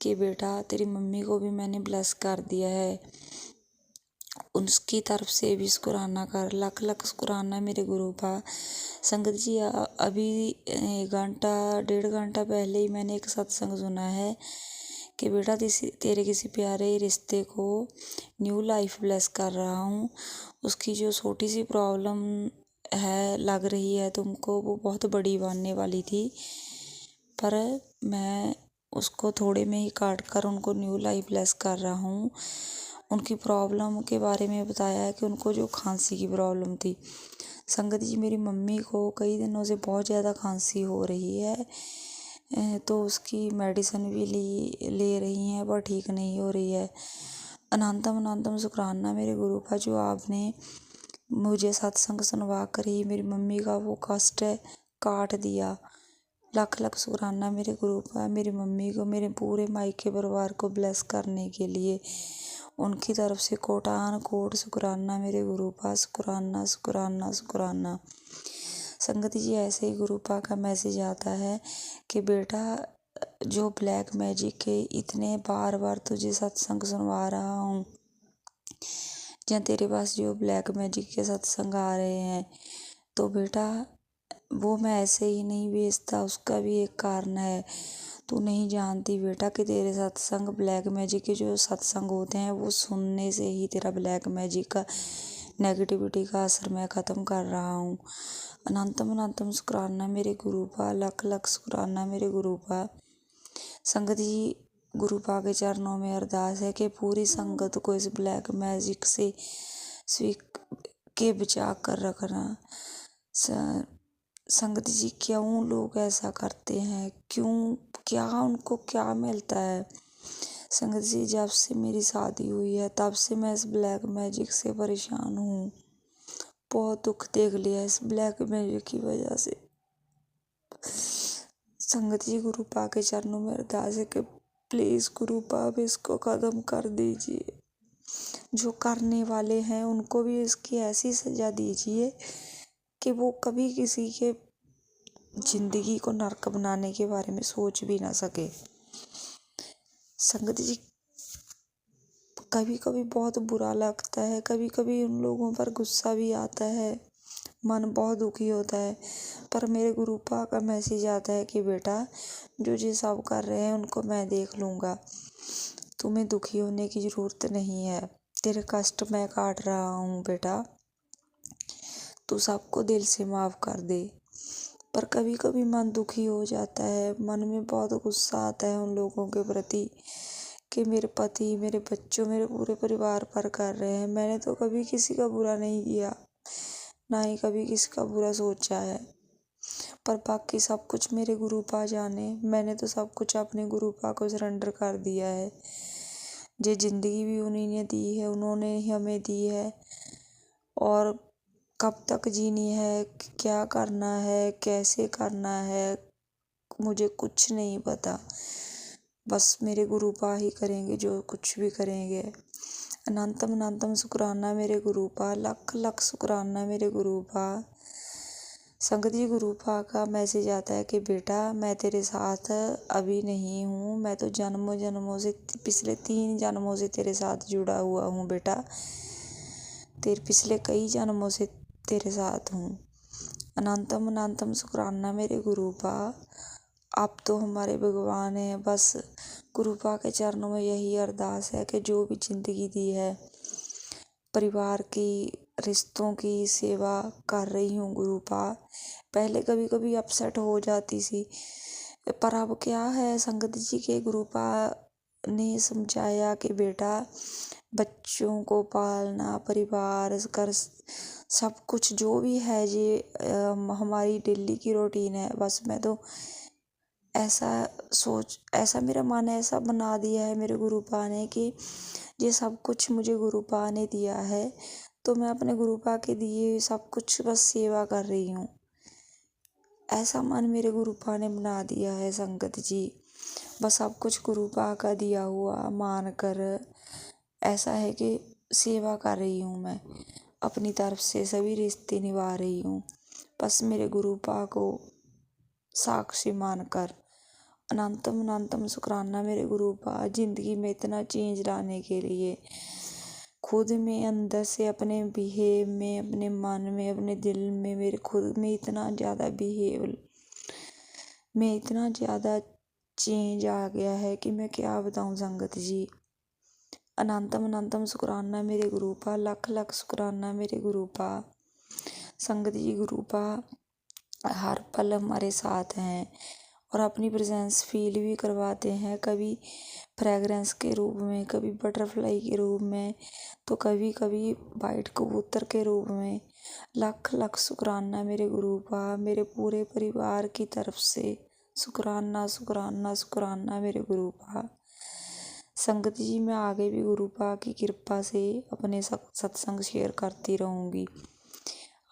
Speaker 4: कि बेटा तेरी मम्मी को भी मैंने ब्लेस कर दिया है, उसकी तरफ से भी शुक्राना कर, लाख लाख शुक्राना मेरे गुरुपा। संगत जी अभी 1-1.5 घंटा पहले ही मैंने एक सत्संग सुना है कि बेटा तेरे किसी प्यारे रिश्ते को न्यू लाइफ ब्लेस कर रहा हूँ। उसकी जो छोटी सी प्रॉब्लम है लग रही है तुमको, वो बहुत बड़ी बनने वाली थी, पर मैं उसको थोड़े में ही काट कर उनको न्यू लाइफ ब्लेस कर रहा हूँ। उनकी प्रॉब्लम के बारे में बताया है कि उनको जो खांसी की प्रॉब्लम थी। संगत जी मेरी मम्मी को कई दिनों से बहुत ज़्यादा खांसी हो रही है, तो उसकी मेडिसिन भी ले रही हैं, पर ठीक नहीं हो रही है। अनंतम अनंतम शुक्राना मेरे गुरुपा, जो आपने मुझे सत्संग सुनवा कर ही मेरी मम्मी का वो कष्ट काट दिया। लाख लाख शुक्राना मेरे गुरुपा, मेरी मम्मी को, मेरे पूरे मायके परिवार को ब्लेस करने के लिए उनकी तरफ से कोटान कोट शुक्राना मेरे गुरुपा, शुक्राना शुक्राना शुक्राना। संगत जी ऐसे ही गुरुपा का मैसेज आता है कि बेटा जो ब्लैक मैजिक के इतने बार बार तुझे सत्संग सुनवा रहा हूँ, जहाँ तेरे पास जो ब्लैक मैजिक के सत्संग आ रहे हैं, तो बेटा वो मैं ऐसे ही नहीं बेचता, उसका भी एक कारण है। तू नहीं जानती बेटा कि तेरे सत्संग ब्लैक मैजिक के जो सत्संग होते हैं, वो सुनने से ही तेरा ब्लैक मैजिक का नेगेटिविटी का असर मैं ख़त्म कर रहा हूँ। अनंतम अनंतम शुक्राना मेरे गुरुपा, लाख लाख शुक्राना मेरे गुरुपा। संगत जी गुरुपा के चरणों में अरदास है कि पूरी संगत को इस ब्लैक मैजिक से के बचा कर रखना। संगत जी क्यों लोग ऐसा करते हैं, क्यों, क्या उनको क्या मिलता है। संगत जी जब से मेरी शादी हुई है तब से मैं इस ब्लैक मैजिक से परेशान हूँ, बहुत दुख देख लिया इस ब्लैक मैजिक की वजह से। संगत जी गुरुपा के चरणों में अरदास है कि प्लीज़ गुरुपा अब इसको ख़त्म कर दीजिए। जो करने वाले हैं उनको भी इसकी ऐसी सज़ा दीजिए कि वो कभी किसी के जिंदगी को नर्क बनाने के बारे में सोच भी ना सके। संगत जी कभी कभी बहुत बुरा लगता है, कभी कभी उन लोगों पर गुस्सा भी आता है, मन बहुत दुखी होता है, पर मेरे गुरुपा का मैसेज आता है कि बेटा जो ये सब कर रहे हैं उनको मैं देख लूँगा, तुम्हें दुखी होने की ज़रूरत नहीं है, तेरे कष्ट मैं काट रहा हूँ बेटा, तू सबको दिल से माफ़ कर दे। पर कभी कभी मन दुखी हो जाता है, मन में बहुत गुस्सा आता है उन लोगों के प्रति कि मेरे पति, मेरे बच्चों, मेरे पूरे परिवार पर कर रहे हैं। मैंने तो कभी किसी का बुरा नहीं किया, ना ही कभी किसी का बुरा सोचा है, पर बाकी सब कुछ मेरे गुरुपा जाने। मैंने तो सब कुछ अपने गुरुपा को सरेंडर कर दिया है। ये ज़िंदगी भी उन्हीं ने दी है, उन्होंने ही हमें दी है, और कब तक जीनी है, क्या करना है, कैसे करना है, मुझे कुछ नहीं पता। बस मेरे गुरुपा ही करेंगे जो कुछ भी करेंगे। अनंतम अनंतम शुक्राना मेरे गुरुपा, लाख लाख शुक्राना मेरे गुरुपा। संगत जी गुरुपा का मैसेज आता है कि बेटा मैं तेरे साथ अभी नहीं हूँ, मैं तो जन्मों जन्मों से, पिछले 3 जन्मों से तेरे साथ जुड़ा हुआ हूँ बेटा, तेरे पिछले कई जन्मों से तेरे साथ हूँ। अनंतम अनंतम शुक्राना मेरे गुरुपा, आप तो हमारे भगवान हैं। बस गुरुपा के चरणों में यही अरदास है कि जो भी ज़िंदगी दी है, परिवार की, रिश्तों की सेवा कर रही हूँ गुरुपा। पहले कभी कभी अपसेट हो जाती सी, पर अब क्या है, संगत जी के गुरुपा ने समझाया कि बेटा बच्चों को पालना, परिवार कर, सब कुछ जो भी है ये हमारी डेली की रूटीन है। बस मैं तो ऐसा मेरा मन ऐसा बना दिया है मेरे गुरुपा ने कि ये सब कुछ मुझे गुरुपा ने दिया है, तो मैं अपने गुरुपा के दिए हुए सब कुछ बस सेवा कर रही हूँ। ऐसा मन मेरे गुरुपा ने बना दिया है संगत जी। बस सब कुछ गुरुपा का दिया हुआ मान कर ऐसा है कि सेवा कर रही हूँ मैं, अपनी तरफ से सभी रिश्ते निभा रही हूँ। बस मेरे गुरुपा को साक्षी मानकर अनंतम अनंतम शुक्राना मेरे गुरुपा, जिंदगी में इतना चेंज लाने के लिए। खुद में अंदर से अपने बिहेव में, अपने मन में, अपने दिल में, मेरे खुद में इतना ज़्यादा इतना ज़्यादा चेंज आ गया है कि मैं क्या बताऊं संगत जी। अनंतम अनंतम शुक्राना मेरे गुरुपा, लख लख शुक्राना मेरे गुरुपा। संगत जी, गुरुपा हर पल हमारे साथ हैं और अपनी प्रेजेंस फील भी करवाते हैं, कभी फ्रेगरेंस के रूप में, कभी बटरफ्लाई के रूप में, तो कभी कभी वाइट कबूतर के रूप में। लख लख शुक्राना मेरे गुरुपा, मेरे पूरे परिवार की तरफ से शुक्राना शुक्राना शुक्राना मेरे गुरुपा। संगत जी, मैं आगे भी गुरुपा की कृपा से अपने सत्संग शेयर करती रहूँगी।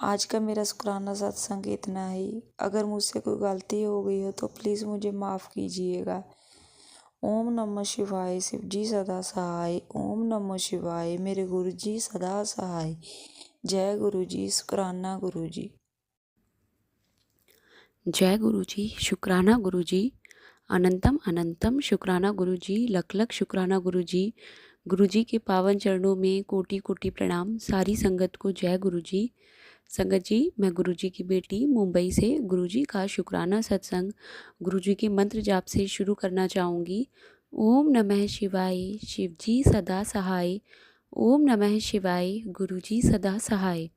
Speaker 4: आज का मेरा शुक्राना सत्संग इतना ही। अगर मुझसे कोई गलती हो गई हो तो प्लीज़ मुझे माफ़ कीजिएगा। ओम नमः शिवाय, शिव जी सदा सहाय। ओम नमः शिवाय, मेरे गुरु जी सदा सहाय। जय गुरु जी, शुक्राना गुरु जी।
Speaker 5: जय गुरु जी, शुक्राना गुरु जी, अनंतम अनंतम शुक्राना गुरु जी, लख लख शुक्राना गुरु जी। गुरु जी के पावन चरणों में कोटि कोटि प्रणाम। सारी संगत को जय गुरु जी। संगत जी, मैं गुरु जी की बेटी मुंबई से गुरु जी का शुक्राना सत्संग गुरु जी के मंत्र जाप से शुरू करना चाहूँगी। ओम नमः शिवाय, शिव जी सदा सहाय। ओम नमः शिवाय, गुरु जी सदा सहाय।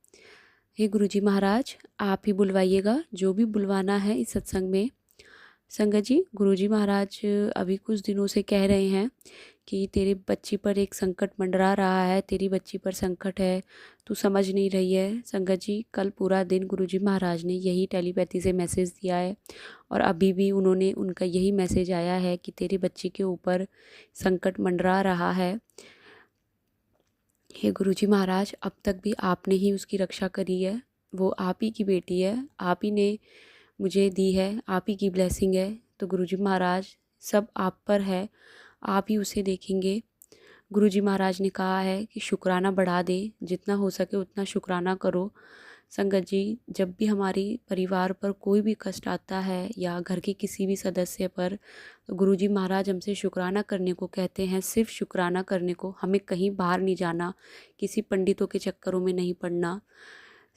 Speaker 5: हे गुरु जी महाराज, आप ही बुलवाइएगा जो भी बुलवाना है इस सत्संग में। संगत जी, गुरु जी महाराज अभी कुछ दिनों से कह रहे हैं कि तेरे बच्ची पर एक संकट मंडरा रहा है, तेरी बच्ची पर संकट है, तू समझ नहीं रही है। संगत जी, कल पूरा दिन गुरु जी महाराज ने यही टेलीपैथी से मैसेज दिया है और अभी भी उनका यही मैसेज आया है कि तेरी बच्ची के ऊपर संकट मंडरा रहा है। हे गुरु जी महाराज, अब तक भी आपने ही उसकी रक्षा करी है। वो आप ही की बेटी है, आप ही ने मुझे दी है, आप ही की ब्लेसिंग है। तो गुरु जी महाराज, सब आप पर है, आप ही उसे देखेंगे। गुरु जी महाराज ने कहा है कि शुक्राना बढ़ा दे, जितना हो सके उतना शुक्राना करो। संगत जी, जब भी हमारी परिवार पर कोई भी कष्ट आता है या घर के किसी भी सदस्य पर, तो गुरु जी महाराज हमसे शुक्राना करने को कहते हैं। सिर्फ शुक्राना करने को, हमें कहीं बाहर नहीं जाना, किसी पंडितों के चक्करों में नहीं पड़ना।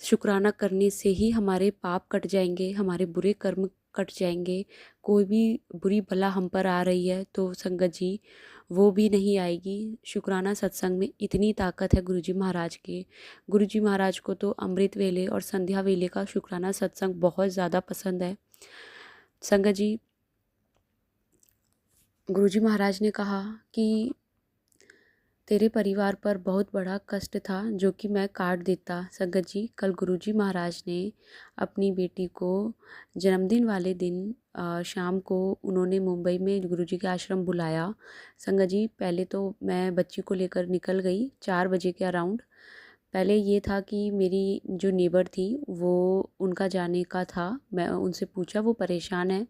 Speaker 5: शुक्राना करने से ही हमारे पाप कट जाएंगे, हमारे बुरे कर्म कट जाएंगे। कोई भी बुरी बला हम पर आ रही है तो संगत जी वो भी नहीं आएगी। शुक्राना सत्संग में इतनी ताकत है गुरुजी महाराज के। गुरुजी महाराज को तो अमृत वेले और संध्या वेले का शुक्राना सत्संग बहुत ज़्यादा पसंद है। संगत जी, गुरुजी महाराज ने कहा कि तेरे परिवार पर बहुत बड़ा कष्ट था जो कि मैं काट देता। संगत जी, कल गुरुजी महाराज ने अपनी बेटी को जन्मदिन वाले दिन शाम को उन्होंने मुंबई में गुरुजी के आश्रम बुलाया। संगत जी, पहले तो मैं बच्ची को लेकर निकल गई 4 बजे के अराउंड। पहले ये था कि मेरी जो नेबर थी वो उनका जाने का था, मैं उनसे पूछा वो परेशान है,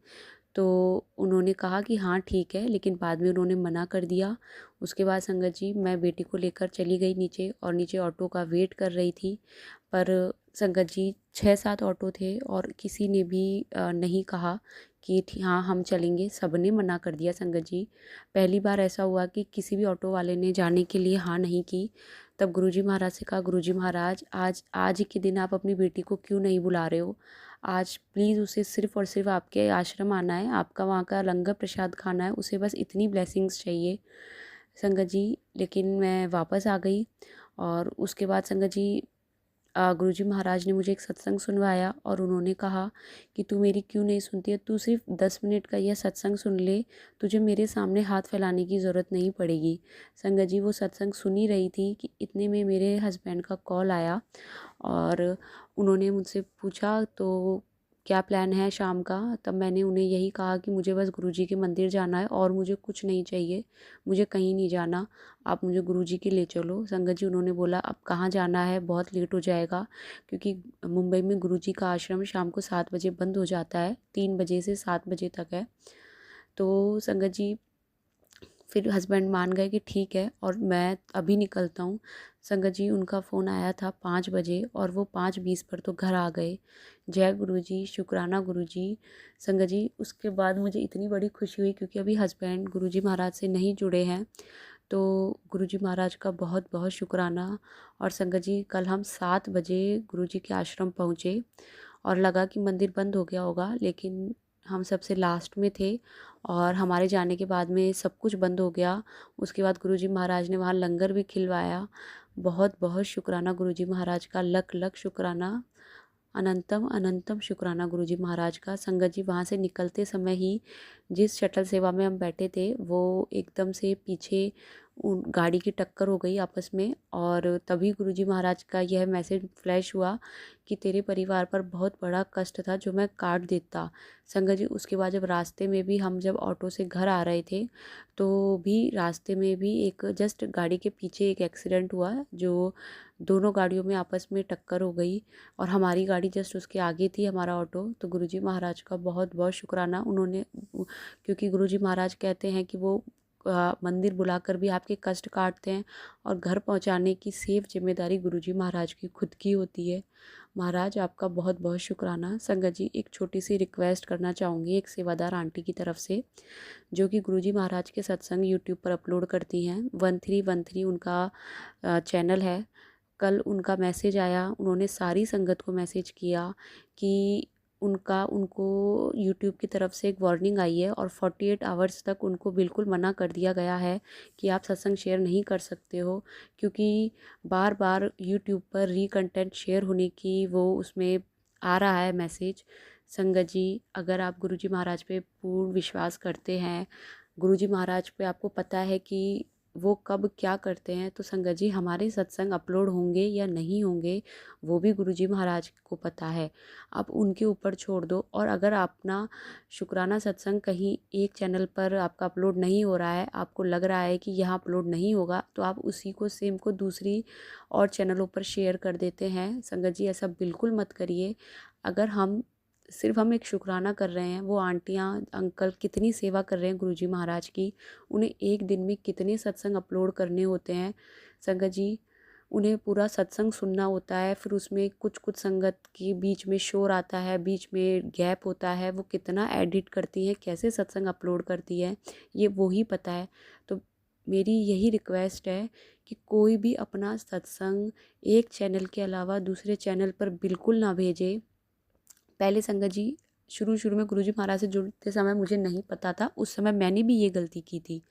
Speaker 5: तो उन्होंने कहा कि हाँ ठीक है, लेकिन बाद में उन्होंने मना कर दिया। उसके बाद संगत जी, मैं बेटी को लेकर चली गई नीचे और नीचे ऑटो का वेट कर रही थी। पर संगत जी, 6-7 ऑटो थे और किसी ने भी नहीं कहा कि हाँ हम चलेंगे, सबने मना कर दिया। संगत जी, पहली बार ऐसा हुआ कि किसी भी ऑटो वाले ने जाने के लिए हाँ नहीं की। तब गुरुजी महाराज से कहा, गुरुजी महाराज आज ही के दिन आप अपनी बेटी को क्यों नहीं बुला रहे हो? आज प्लीज़ उसे सिर्फ़ और सिर्फ आपके आश्रम आना है, आपका वहाँ का लंगर प्रसाद खाना है, उसे बस इतनी ब्लेसिंग्स चाहिए। संगत जी, लेकिन मैं वापस आ गई और उसके बाद संगत जी गुरुजी महाराज ने मुझे एक सत्संग सुनवाया और उन्होंने कहा कि तू मेरी क्यों नहीं सुनती है, तू सिर्फ 10 मिनट का यह सत्संग सुन ले, तुझे मेरे सामने हाथ फैलाने की ज़रूरत नहीं पड़ेगी। संगत जी, वो सत्संग सुन ही रही थी कि इतने में मेरे हस्बैंड का कॉल आया और उन्होंने मुझसे पूछा तो क्या प्लान है शाम का। तब मैंने उन्हें यही कहा कि मुझे बस गुरुजी के मंदिर जाना है और मुझे कुछ नहीं चाहिए, मुझे कहीं नहीं जाना, आप मुझे गुरुजी के ले चलो। संगत जी उन्होंने बोला अब कहाँ जाना है, बहुत लेट हो जाएगा, क्योंकि मुंबई में गुरुजी का आश्रम शाम को 7 बजे बंद हो जाता है, 3 बजे से 7 बजे तक है। तो संगत जी फिर हस्बैंड मान गए कि ठीक है और मैं अभी निकलता हूँ। संगत जी उनका फ़ोन आया था 5 बजे और वो 5:20 पर तो घर आ गए। जय गुरुजी, शुक्राना गुरुजी। संगत जी उसके बाद मुझे इतनी बड़ी खुशी हुई, क्योंकि अभी हस्बैंड गुरुजी महाराज से नहीं जुड़े हैं, तो गुरुजी महाराज का बहुत बहुत शुक्राना। और संगत जी कल हम 7 बजे गुरुजी के आश्रम पहुँचे और लगा कि मंदिर बंद हो गया होगा, लेकिन हम सबसे लास्ट में थे और हमारे जाने के बाद में सब कुछ बंद हो गया। उसके बाद गुरुजी महाराज ने वहाँ लंगर भी खिलवाया। बहुत बहुत शुक्राना गुरुजी महाराज का, लख लख शुक्राना, अनंतम अनंतम शुक्राना गुरुजी महाराज का। संगत जी वहाँ से निकलते समय ही जिस शटल सेवा में हम बैठे थे वो एकदम से पीछे गाड़ी की टक्कर हो गई आपस में, और तभी गुरुजी महाराज का यह मैसेज फ्लैश हुआ कि तेरे परिवार पर बहुत बड़ा कष्ट था जो मैं काट देता। संगत जी उसके बाद जब रास्ते में भी हम जब ऑटो से घर आ रहे थे तो भी रास्ते में भी एक जस्ट गाड़ी के पीछे एक एक्सीडेंट हुआ, जो दोनों गाड़ियों में आपस में टक्कर हो गई और हमारी गाड़ी जस्ट उसके आगे थी, हमारा ऑटो। तो गुरुजी महाराज का बहुत बहुत शुक्राना, उन्होंने, क्योंकि गुरुजी महाराज कहते हैं कि वो मंदिर बुलाकर भी आपके कष्ट काटते हैं और घर पहुंचाने की सेफ जिम्मेदारी गुरुजी महाराज की खुद की होती है। महाराज आपका बहुत बहुत शुक्राना। संगत जी एक छोटी सी रिक्वेस्ट करना चाहूँगी एक सेवादार आंटी की तरफ से, जो कि गुरुजी महाराज के सत्संग यूट्यूब पर अपलोड करती हैं। 1313 उनका चैनल है। कल उनका मैसेज आया, उन्होंने सारी संगत को मैसेज किया कि उनको यूट्यूब की तरफ से एक वार्निंग आई है और 48 आवर्स तक उनको बिल्कुल मना कर दिया गया है कि आप सत्संग शेयर नहीं कर सकते हो, क्योंकि बार बार यूट्यूब पर कंटेंट शेयर होने की वो उसमें आ रहा है मैसेज। संगत जी अगर आप गुरुजी महाराज पे पूर्ण विश्वास करते हैं, गुरुजी महाराज पे आपको पता है कि वो कब क्या करते हैं, तो संगत जी हमारे सत्संग अपलोड होंगे या नहीं होंगे वो भी गुरुजी महाराज को पता है। आप उनके ऊपर छोड़ दो। और अगर अपना शुक्राना सत्संग कहीं एक चैनल पर आपका अपलोड नहीं हो रहा है, आपको लग रहा है कि यहाँ अपलोड नहीं होगा, तो आप उसी को सेम को दूसरी और चैनलों पर शेयर कर देते हैं। संगत जी ऐसा बिल्कुल मत करिए। अगर हम एक शुक्राना कर रहे हैं, वो आंटियाँ अंकल कितनी सेवा कर रहे हैं गुरुजी महाराज की, उन्हें एक दिन में कितने सत्संग अपलोड करने होते हैं। संगत जी उन्हें पूरा सत्संग सुनना होता है, फिर उसमें कुछ कुछ संगत के बीच में शोर आता है, बीच में गैप होता है, वो कितना एडिट करती है, कैसे सत्संग अपलोड करती है, ये वो ही पता है। तो मेरी यही रिक्वेस्ट है कि कोई भी अपना सत्संग एक चैनल के अलावा दूसरे चैनल पर बिल्कुल ना भेजे। पहले संगत जी शुरू में गुरुजी महाराज से जुड़ते समय मुझे नहीं पता था, उस समय मैंने भी ये गलती की थी।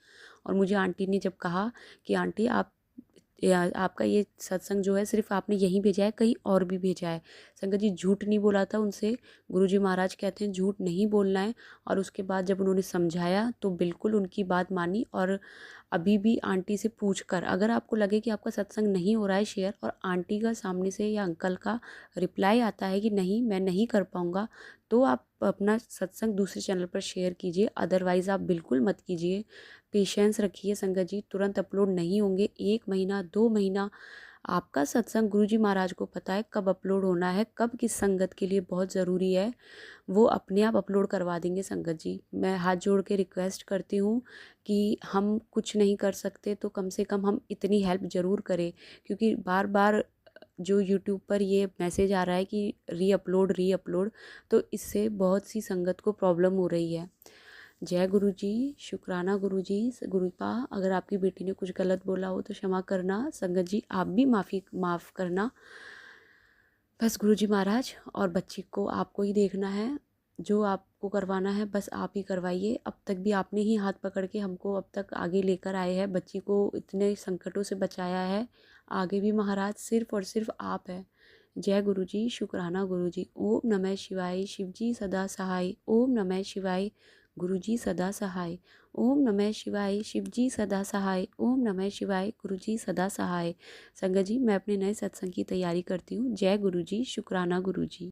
Speaker 5: और मुझे आंटी ने जब कहा कि आंटी आपका ये सत्संग जो है सिर्फ आपने यहीं भेजा है, कहीं और भी भेजा है। संगत जी झूठ नहीं बोला था उनसे, गुरुजी महाराज कहते हैं झूठ नहीं बोलना है। और उसके बाद जब उन्होंने समझाया तो बिल्कुल उनकी बात मानी। और अभी भी आंटी से पूछ कर, अगर आपको लगे कि आपका सत्संग नहीं हो रहा है शेयर और आंटी का सामने से या अंकल का रिप्लाई आता है कि नहीं मैं नहीं कर पाऊँगा, तो आप अपना सत्संग दूसरे चैनल पर शेयर कीजिए, अदरवाइज़ आप बिल्कुल मत कीजिए। पेशेंस रखिए संगत जी, तुरंत अपलोड नहीं होंगे। 1 महीना 2 महीना आपका सत्संग गुरुजी महाराज को पता है कब अपलोड होना है, कब किस संगत के लिए बहुत ज़रूरी है, वो अपने आप अपलोड करवा देंगे। संगत जी मैं हाथ जोड़ के रिक्वेस्ट करती हूँ कि हम कुछ नहीं कर सकते तो कम से कम हम इतनी हेल्प ज़रूर करें, क्योंकि बार बार जो यूट्यूब पर ये मैसेज आ रहा है कि री अपलोड, तो इससे बहुत सी संगत को प्रॉब्लम हो रही है। जय गुरु जी, शुक्राना गुरु जी। गुरुपा अगर आपकी बेटी ने कुछ गलत बोला हो तो क्षमा करना। संगत जी आप भी माफ़ करना। बस गुरुजी महाराज और बच्ची को आपको ही देखना है, जो आपको करवाना है बस आप ही करवाइए। अब तक भी आपने ही हाथ पकड़ के हमको अब तक आगे लेकर आए हैं, बच्ची को इतने संकटों से बचाया है, आगे भी महाराज सिर्फ और सिर्फ आप है। जय गुरु जी, शुक्राना गुरु जी। ओम नमः शिवाय, शिव जी सदा सहाय। ओम नमः शिवाय, गुरु जी सदा सहाय। ओम नमः शिवाय, शिव जी सदा सहाय। ओम नमः शिवाय, गुरु जी सदा सहाय। संगत जी मैं अपने नए सत्संग की तैयारी करती हूँ। जय गुरु जी, शुक्राना गुरु जी।